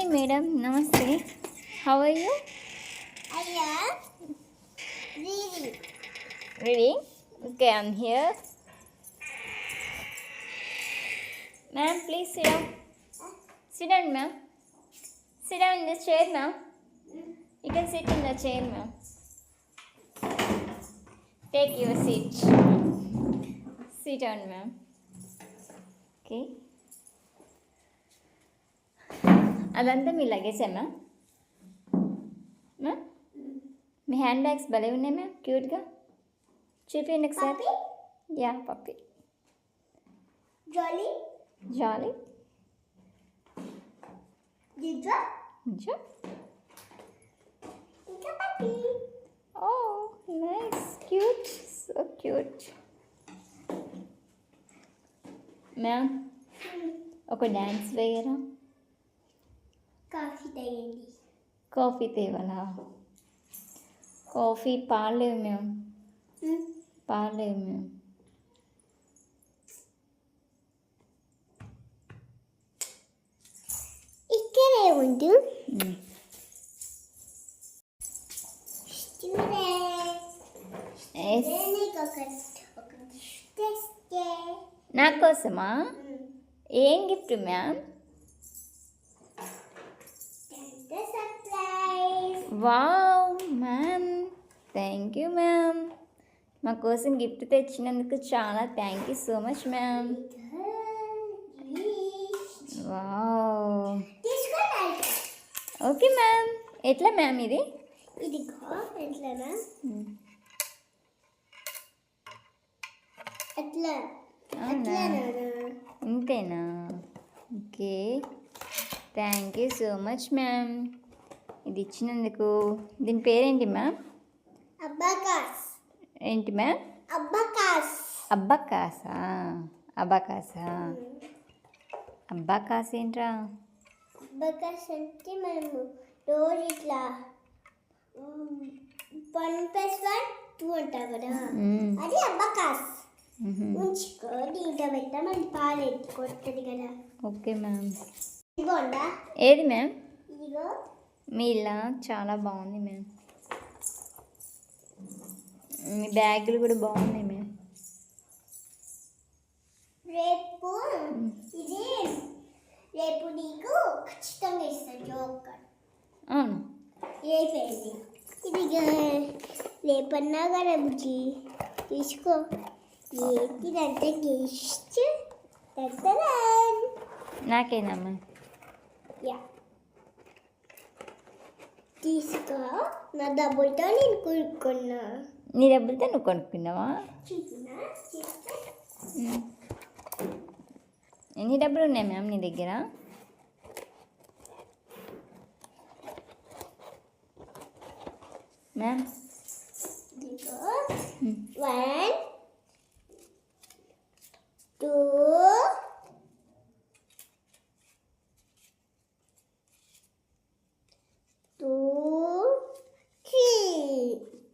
morning, madam. Namaste. How are you? I am reading. Ready? Okay, I'm here. Ma'am, please sit down. Sit down, ma'am. Sit down in the chair, ma'am. You can sit in the chair, ma'am. Take your seat. Sit down, ma'am. Okay. అదంతా మీ లగేజా ma'am? Ma'am మీ hand bags భలే ఉన్నాయి ma'am, క్యూట్గా. చూపించండి ఒకసారి. Yeah, puppy. Jolly. Jolly. Ginger. జో. It's a puppy. Oh nice, cute, so cute. Ma'am ఒక డ్యాన్స్ వేయరా? Coffee tayanడి. కాఫీ తేవాలా? కాఫీ పాలేవు మ్యామ్, పాలేవు మ్యామ్. ఇక్కడే ఉండు. నా కోసమా? ఏం gift ma'am? Wow ma'am, thank you ma'am. మా కోసం గిఫ్ట్ తెచ్చినందుకు చాలా thank you so much ma'am. Wow, okay ma'am. ఎట్లా మ్యామ్ ఇది? ఇదిగో ఎట్లనా? అట్లా అవునా, ఇంతేనా? Okay, thank you so much ma'am ఇది ఇచ్చినందుకు. దీని పేరేంటి మ్యామ్? అబ్బాకాస్. ఏంటి మ్యామ్? అబ్బాకాస్. అబ్బాకాసా? అబ్బాకాసా? అబ్బాకాస్ ఏంట్రా? అబ్బాకాస్ అంటే మనము రోజు ఇట్లా 1+1 2 అంటాం కదా, అది అబ్బాకాస్. ఉంచుకో, దీంట్లో పెట్టా మన పాలు ఎత్తుకొస్తుంది కదా. Okay ma'am. ఇదిగోండా. ఏది మ్యామ్? ఇదిగో. మీ ఇలా చాలా బాగుంది మ్యామ్. మీ బ్యాగులు కూడా బాగున్నాయి మ్యామ్. రేపు ఇది రేపు నీకు ఖచ్చితంగా ఇస్తాను జోకర్. అవును, రేపేది ఇది రేపన్నా కదా బుజ్జి, తీసుకో. ఏంటిదంటే గిఫ్ట్ నాకేనమ్మా? యా, తీసుకో. నా డబ్బులతో నేను కొనుక్కున్నా. నీ డబ్బులతో నువ్వు కొనుక్కున్నావా? చూసినా ఎన్ని డబ్బులు ఉన్నాయి మ్యామ్ నీ దగ్గర? మ్యామ్ 1 2 2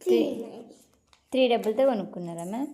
3 3 డబ్బులతో కొనుక్కున్నారా మ్యామ్?